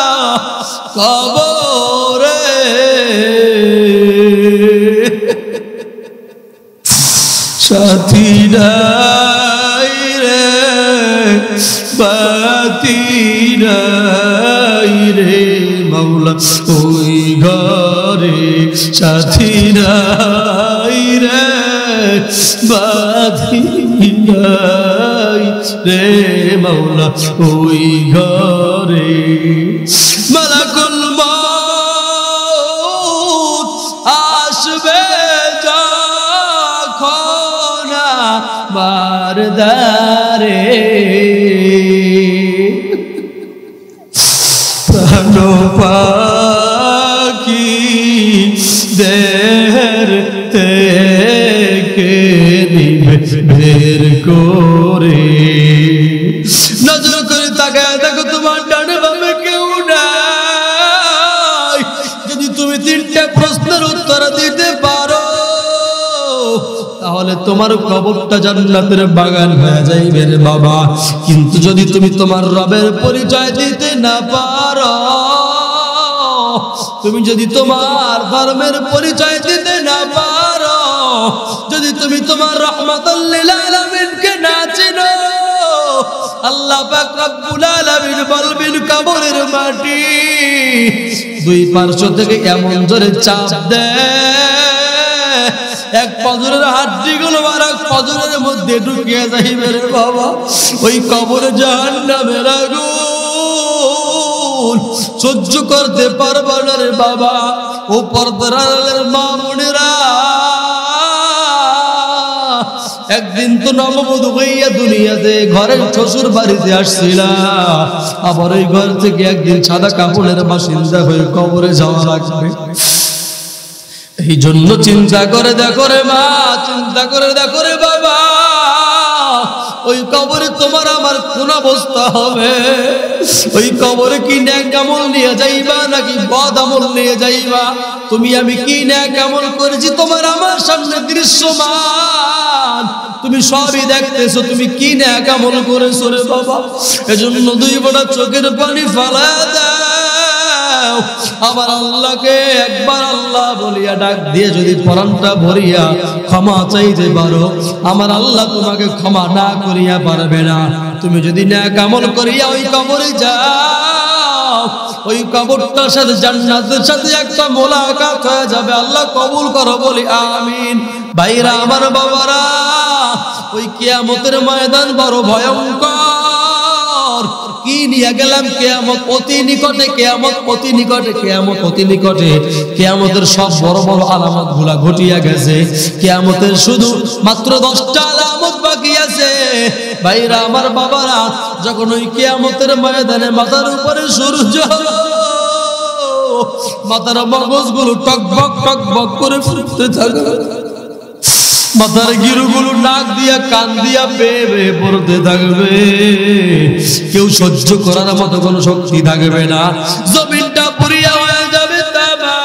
কবরে, সাথী নাই রে, বাতি নাই রে মাওলা ওই ঘরে, সাথী নাই রে, বাতি নাই রে মাওলা ওই ঘরে। মালাকুল মউত আসবে যখন আমার দ্বারে, প্রাণ পাখি দেহের থেকে নিবে বের করে, তাহলে তোমার কবরটা জান্নাতের বাগান হয়ে যাইবে রে বাবা। কিন্তু যদি তুমি তোমার রবের পরিচয় দিতে না পারো, তুমি যদি তোমার ধর্মের পরিচয় দিতে না পারো, যদি তুমি তোমার রাহমাতুল লিল আলামিনকে না চিনো, আল্লাহ পাক রব্বুল আলামিন বলবেন কবরের মাটি দুই পার্শ্ব থেকে এমন জোরে চাপ দেয়, এক পাজরের হাড্ডিগুলো আরেক পাজরের মধ্যে ঢুকিয়ে যাইবে রে বাবা। ওই কবরে জাহান্নামের আগুন সহ্য করতে পারবে না রে বাবা। ও পর্দার আড়ালের মা বোনেরা, একদিন তো নববধূ হইয়া দুনিয়াতে ঘরের শ্বশুর বাড়িতে আসছিলা, আবার ওই ঘর থেকে একদিন সাদা কাপড়ের বাসিন্দা হয়ে কবরে যাওয়া লাগবে। এই জন্য চিন্তা করে দেখো রে মা, চিন্তা করে দেখো রে বাবা, ওই কবরে তোমার আমার কোন অবস্থা হবে? ওই কবরে কি নেক আমল নিয়ে যাইবা নাকি বদ আমল নিয়ে যাইবা? তুমি আমি কি নেক আমল করেছি তোমার আমার সামনে দৃশ্যমান, তুমি সবই দেখতেছো, তুমি কি নেক আমল করেছো রে বাবা। এজন্য দুই বড় চোখের পানি ফালা দাও, আমার আল্লাহকে একবার আল্লাহ বলিয়া ডাক দিয়ে যদি পরাণটা ভরিয়া ক্ষমা চাইতে পারো, আমার আল্লাহ তোমাকে ক্ষমা না করিয়া পারবে না। তুমি যদি নেক আমল করিয়া ওই কবরে যাও, ওই কবরটার সাথে জান্নাতের সাথে একটা মোলাকাত হয়ে যাবে। আল্লাহ কবুল করো, বলি আমিন। ভাইরা আমার, বাবারা, ওই কিয়ামতের ময়দান বড় ভয়ঙ্কর। কি নিয়ে গেলাম? কিয়ামত অতি নিকটে, কিয়ামত অতি নিকটে, কিয়ামত অতি নিকটে। কিয়ামতের সব বড় বড় আলামত গুলা ঘটিয়া গেছে। কিয়ামতের শুধু মাত্র 10টা আলামত বাকি আছে। ভাইরা আমার, বাবারা, যখন ওই কিয়ামতের ময়দানে মাথার উপরে সূর্য, মাথার মগজগুলো টকবক টকবক করে ফুটতে থাকে, মাথার গিরুগুলো নাক দিয়া কান দিয়া বেয়ে বেয়ে পড়তে থাকবে, কেউ সহ্য করার মতো কোনো শক্তি থাকবে না। জমিনটা পুরিয়া হয়ে যাবে তামা,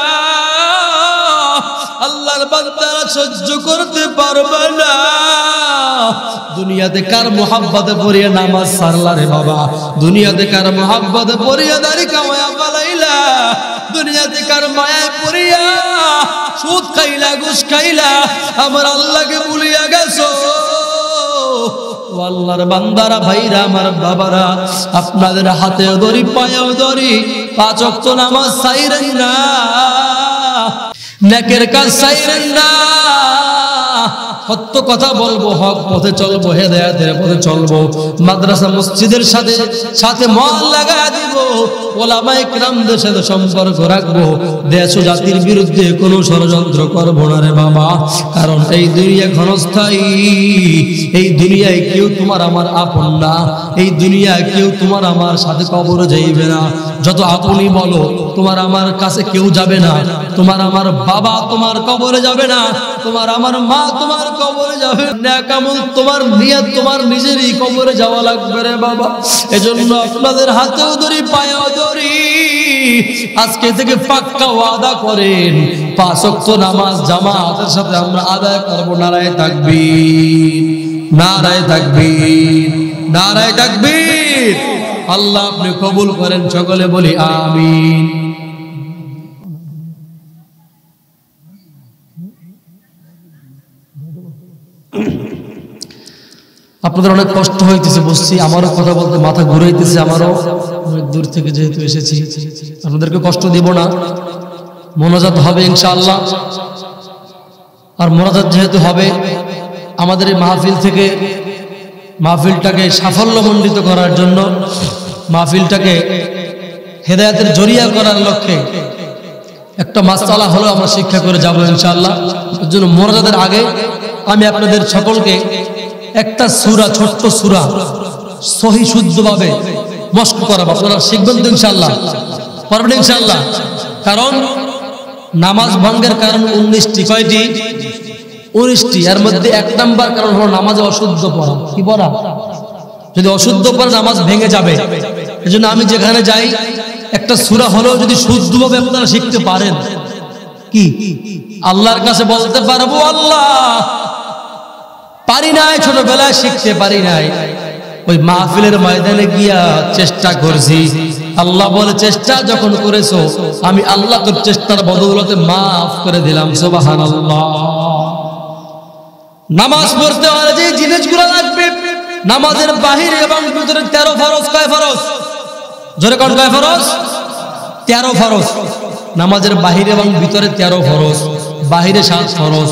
আল্লাহর বান্দারা সহ্য করতে পারবে না। দুনিয়াতে কার মোহাব্বতে পড়িয়া নামাজ সারলা রে বাবা? দুনিয়াতে কার মোহাব্বতে পড়িয়া দাড়ি কামায়া পালাইলা? দুনিয়াতে কার মায়ায় পড়িয়া সুদ খাইলা, ঘুষ খাইলা, আমার আল্লাহকে ভুলিয়া গেছো? ও আল্লাহর বান্দারা, ভাইরা আমার, বাবারা, আপনাদের হাতেও ধরি, পায়েও ধরি, 5 ওয়াক্ত নামাজ ছাইরেন না, নেকের কাজ ছাইরেন না। সত্য কথা বলবো, হক পথে চলবো, হেদায়েতের পথে চলবো, মাদ্রাসা মসজিদের সাথে সাথে মন লাগা দিব, ওলামায়ে কেরামদের সাথে সম্পর্ক রাখবো, দেশ ও জাতির বিরুদ্ধে কোনো ষড়যন্ত্র করবো না রে বাবা। কারণ এই দুনিয়া ক্ষণস্থায়ী, এই দুনিয়ায় কেউ তোমার আমার আপন না, এই দুনিয়ায় কেউ তোমার আমার সাথে কবরে যাইবে না। যত আপনই বলো, তোমার আমার কাছে কেউ যাবে না। তোমার আমার বাবা তোমার কবরে যাবে না, তোমার আমার মা তোমার কবরে যাবে না। কেমন তোমার নিয়ত, তোমার নিজেরই কবরে যাওয়া লাগবে রে বাবা। এজন্য আপনাদের হাতেও ধরি, পায়েও ধরি, আজকে থেকে পাক্কা ওয়াদা করেন, 5 ওয়াক্ত নামাজ জামাতের সাথে আমরা আদায় করবো। নারায়ে তাকবীর, নারায়ে তাকবীর, নারায়ে তাকবীর। আল্লাহ আপনি কবুল করেন, সকলে বলি আমিন। আপনাদের অনেক কষ্ট হইতেছে, বুঝছি, আমারও কথা বলতে মাথা ঘুরাইতেছে, আমারও অনেক দূর থেকে যেহেতু এসেছি, আপনাদেরকে কষ্ট দিব না। মোনাজাত হবে ইনশাআল্লাহ, আর মোনাজাত যেহেতু হবে, আমাদের এই মাহফিল থেকে, মাহফিলটাকে সাফল্যমণ্ডিত করার জন্য, মাহফিলটাকে হেদায়েতের জরিয়া করার লক্ষ্যে একটা মাসআলা হলো আমরা শিক্ষা করে যাব ইনশাআল্লাহ। এর জন্য মোনাজাতের আগে আমি আপনাদের সকলকে একটা সূরা, ছোট্ট সূরা সহি শুদ্ধভাবে মস্ক করাবো। আপনারা শিখবেন তো ইনশাআল্লাহ? পারবেন ইনশাআল্লাহ? কারণ নামাজ ভঙ্গের কারণ 19টি। কয়টি? 19টি। এর মধ্যে 1 নাম্বার কারণ হলো নামাজে অশুদ্ধ পড়া। কি পড়া? যদি অশুদ্ধ পড়া নামাজ ভেঙে যাবে। এজন্য আমি যেখানে যাই একটা সূরা হলো যদি শুদ্ধভাবে আপনারা শিখতে পারেন, কি আল্লাহর কাছে বলতে পারবো, আল্লাহ পারি নাই, ছোটবেলায় শিখতে পারি নাই, ওই মাহফিলের ময়দানে গিয়া চেষ্টা করছি। আল্লাহ বলে চেষ্টা যখন করেছো আমি আল্লাহ তোর চেষ্টার বদৌলতে মাফ করে দিলাম। সুবহানাল্লাহ। নামাজ পড়তে হলে যে জিনিসগুলো লাগবে, নামাজের বাহিরে এবং ভিতরে 13 ফরজ। কয় ফরজ? জোরে কোন কয় ফরজ? 13 ফরজ। নামাজের বাহিরে এবং ভিতরে 13 ফরজ, বাহিরে 7 ফরজ।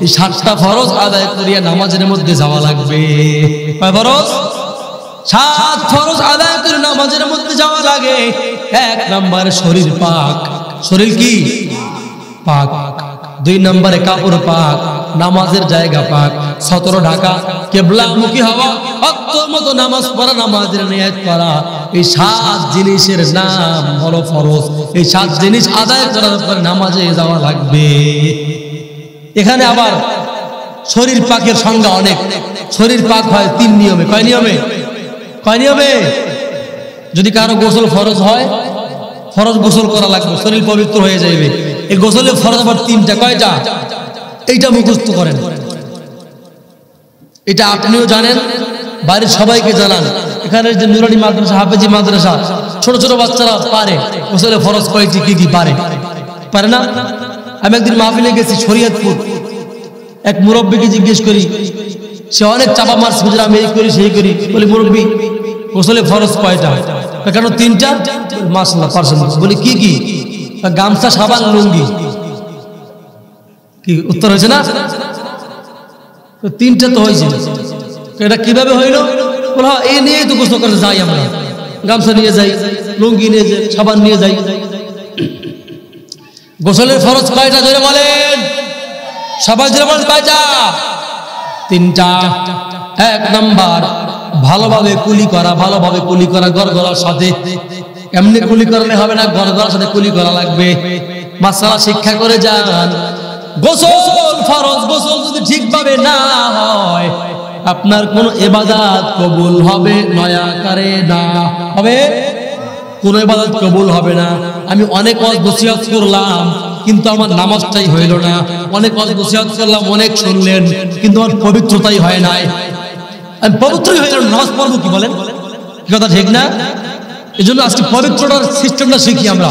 এই 7টা ফরজ আদায় করিয়া নামাজের মধ্যে যাওয়া লাগবে। কয় ফরজ? 7 ফরজ আদায় করে নামাজের মধ্যে যাওয়া লাগে। 1 নম্বরে শরীর পাক। শরীর কি? পাক। 2 নম্বরে কাপড় পাক, নামাজের জায়গা পাক, 17 ঢাকা, কিবলামুখী হওয়া, ওয়াক্তের মতো নামাজ পড়া, নামাজের নিয়ত করা। এই 7 জিনিসের নাম হলো ফরজ। এই 7 জিনিস আদায় করার পর নামাজে যাওয়া লাগবে। এখানে আবার শরীর পাকের সংজ্ঞা অনেক। শরীর পাক হয় 3 নিয়মে। কয় নিয়মে? কয় নিয়মে? যদি কারো গোসল ফরজ হয়, ফরজ গোসল করা লাগবে, শরীর পবিত্র হয়ে যাবে। এই গোসলের ফরজ আবার 3টা। কয়টা? এইটা মুখস্থ করেন, এটা আপনিও জানেন, বাড়ির সবাইকে জানান। এখানে যে নুরানি মাদ্রাসা, হাফেজি মাদ্রাসা, ছোট ছোট বাচ্চারা পারে গোসলের ফরজ কয়টি, কি কি পারে? পারে না? আমি একদিন মাহফিলে গেছি শরীয়তপুর, এক মুরব্বীকে জিজ্ঞেস করি, সে অনেক চাপা মারছে, হুজুর আমি এই করি সেই করি। বলি মুরব্বী গোসলের ফরজ কয়টা? কেন 3টা? মাশাআল্লাহ পারছেন। বলি কি কি? গামছা, সাবান, লুঙ্গি। কি উত্তর হয়েছে না? 3টা তো হয়েছে। এটা কিভাবে হইল? বলা এই নিয়ে তো গোসল করতে যাই আমরা, গামছা নিয়ে যাই, লুঙ্গি নিয়ে যাই, সাবান নিয়ে যাই। গোসলের ফরজ কয়টা ধরে বলেন? সবাই ধরে বলেন কয়টা? 3টা। 1 নাম্বার ভালোভাবে কুলি করা। ভালোভাবে কুলি করা গড়গড়ার সাথে। এমনি কুলি করলে হবে না, গড়গড়ার সাথে কুলি করা লাগবে। মাসালা শিক্ষা করে যান। গোসল ফরজ, গোসল যদি ঠিকভাবে না হয় আপনার কোন ইবাদত কবুল হবে নয়া করে না, হবে কোন ইবাদত কবুল হবে না। আমি অনেক ওয়াজ নসিহত করলাম কিন্তু আমার নামাজটাই হইল না। অনেক ওয়াজ নসিহত করলাম, অনেক শুনলেন কিন্তু আমার পবিত্রতাই হয় নাই। আমি পবিত্রই হইল না, নামাজ পড়বো কি বলেন? কথা ঠিক না? এই জন্য আজকে পবিত্রতার সিস্টেমটা শিখি আমরা।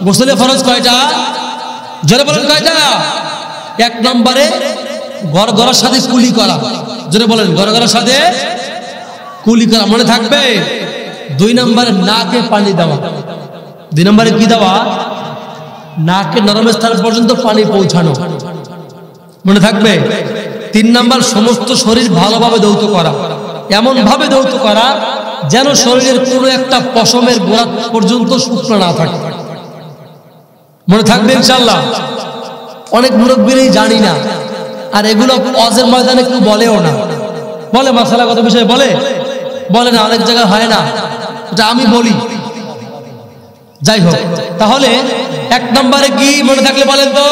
গোসলের ফরজ কয়টা? জোরে বলেন কয়টা? 1 নম্বরে গড়গড়ার সাথে কুলি করা। জোরে বলেন গড়গড়ার সাথে কুলি করা, মনে থাকবে। 2 নম্বরে নাকে পানি দেওয়া। 2 নম্বরে কি দেওয়া? নাকে নরম স্থান পর্যন্ত পানি পৌঁছানো, মনে থাকবে। 3 নম্বর সমস্ত শরীর ভালোভাবে ধৌত করা। এমন ভাবে ধৌত করা যেন শরীরের কোনো একটা পশমের গোড়া পর্যন্ত শুকনো না থাকে, মনে থাকবে ইনশাআল্লাহ। অনেক মুরব্বীরাই জানি না, আর এগুলো ওয়াজের ময়দানে কেউ বলেও না। বলে মাসালাগত বিষয় বলে না, অনেক জায়গায় হয় না, এটা আমি বলি। যাই হোক, তাহলে 1 নম্বরে কি মনে থাকলে বলেন তো?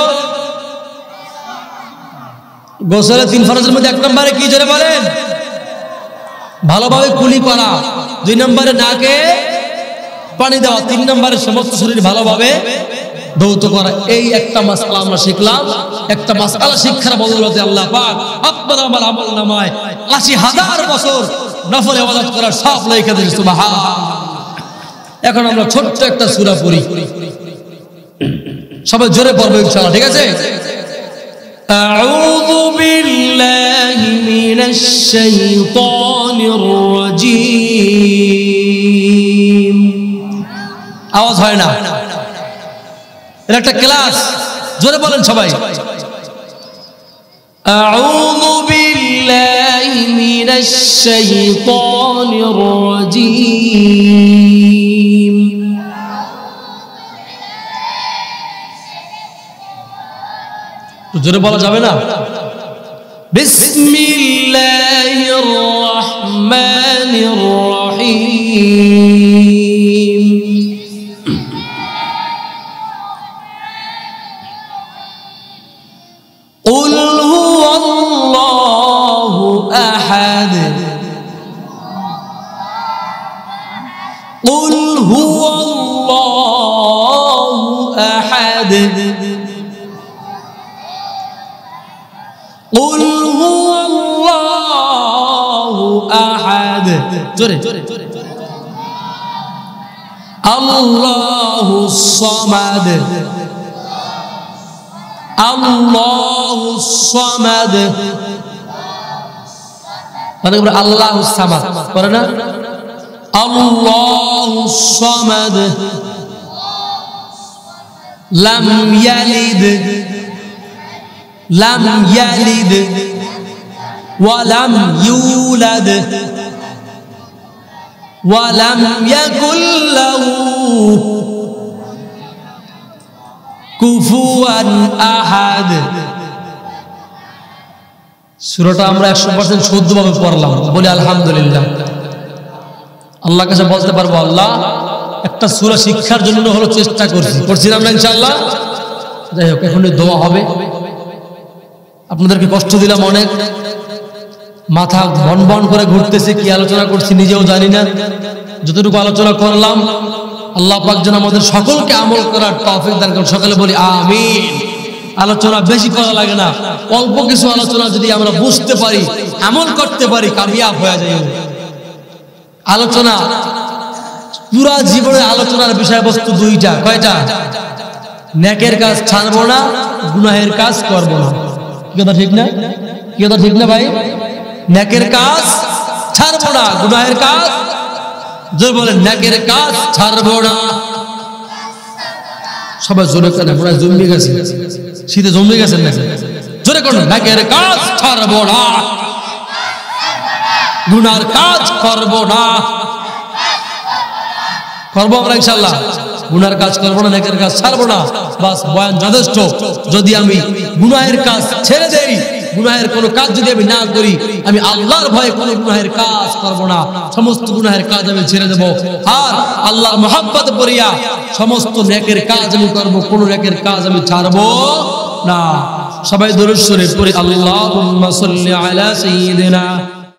গোসলের 3 ফরজের মধ্যে 1 নম্বরে কি জোরে বলেন? ভালোভাবে কুলি করা। 2 নম্বরে নাকে পানি দেওয়া। 3 নম্বরে সমস্ত শরীর ভালোভাবে ধৌত করা। এই একটা মাসআলা আমরা শিখলাম। একটা মাসআলা শিক্ষার বদৌলতে আল্লাহ পাক আপনার আমার আমলনামায় ৮০,০০০ বছর নফল ইবাদত করার সব লিখে দিয়েছেন। সুবহানাল্লাহ। এখন আমরা ছোট্ট একটা সূরা পড়ি, সবাই জোরে পড়বো ইনশাআল্লাহ, ঠিক আছে? আউযু বিল্লাহি মিনাশ শাইতানির রাজীম। আওয়াজ হয় না, এটা একটা ক্লাস, জোরে বলেন সবাই। আউযু বিল্লাহি মিনাশ শাইতানির রাজীম। জোরে বলা যাবে না? বিসমিল্লাহির রহমানির রহিম। قل هو الله أحد قل هو الله أحد قل هو الله আহাদ জোরে আল্লাহুস সামাদ আল্লাহুস সামাদ মানে আল্লাহুস সামাদ পড়ে না আল্লাহুস সামাদ লাম ইয়ালিদ ওয়া লাম ইউলাদ ওয়া লাম ইয়াকুল লাহু কুফুয়ান আহাদ। সূরাটা আমরা 100% শুদ্ধভাবে পড়লাম, বলি আলহামদুলিল্লাহ। আল্লাহর কাছে বলতে পারবো আল্লাহ একটা সূরা শিক্ষার জন্য হলো চেষ্টা করছিলাম না ইনশাআল্লাহ। যাই হোক এখন দোয়া হবে। আপনাদেরকে কষ্ট দিলাম অনেক, মাথা বন করে ঘুরতেছে, কি আলোচনা করছি নিজেও জানি না। যতটুকু আলোচনা করলাম আল্লাহ পাক যেন আমাদের সকলকে আমল করার তৌফিক দান করেন, সকলে বলি আমিন। আলোচনা বেশি করা লাগে না, অল্প কিছু আলোচনা যদি আমরা বুঝতে পারি, আমল করতে পারি, কামিয়াব হয়ে যায়। আলোচনা পুরা জীবনে আলোচনার বিষয়বস্তু দুইটা, কয়টা? নেকের কাজ ছাড়বো না, গুনাহের কাজ করবো না। কি কথা ঠিক না? কি কথা ঠিক না ভাই? নেকের কাজ ছাড়বো না, গুনাহের কাজ জোরে বলেন, নেকের কাজ ছাড়বো না। সবাই জোরে কেন, পুরা জমে গেছে, শীতে জমে গেছেন না? জোরে করুন, নেকের কাজ ছাড়বো না, গুনার কাজ করবো না। করবো আমরা ইনশাআল্লাহ, গুনার কাজ করবো না, নেকের কাজ ছাড়বো না। বাস বয়ান যথেষ্ট। যদি আমি গুনাহের কাজ ছেড়ে দেই, গুনাহের কোনো কাজ যদি আমি না করি, আমি আল্লাহর ভয়ে কোনো গুনাহের কাজ করবো না, সমস্ত গুনাহের কাজ আমি ছেড়ে দেবো। আর আল্লাহর মহব্বত করিয়া সমস্ত নেকের কাজ আমি করবো, কোনো নেকের কাজ আমি ছাড়বো না। সবাই দরুদ শরীফ পড়ি, আল্লাহুম্মা সাল্লি আলা সাইয়্যিদিনা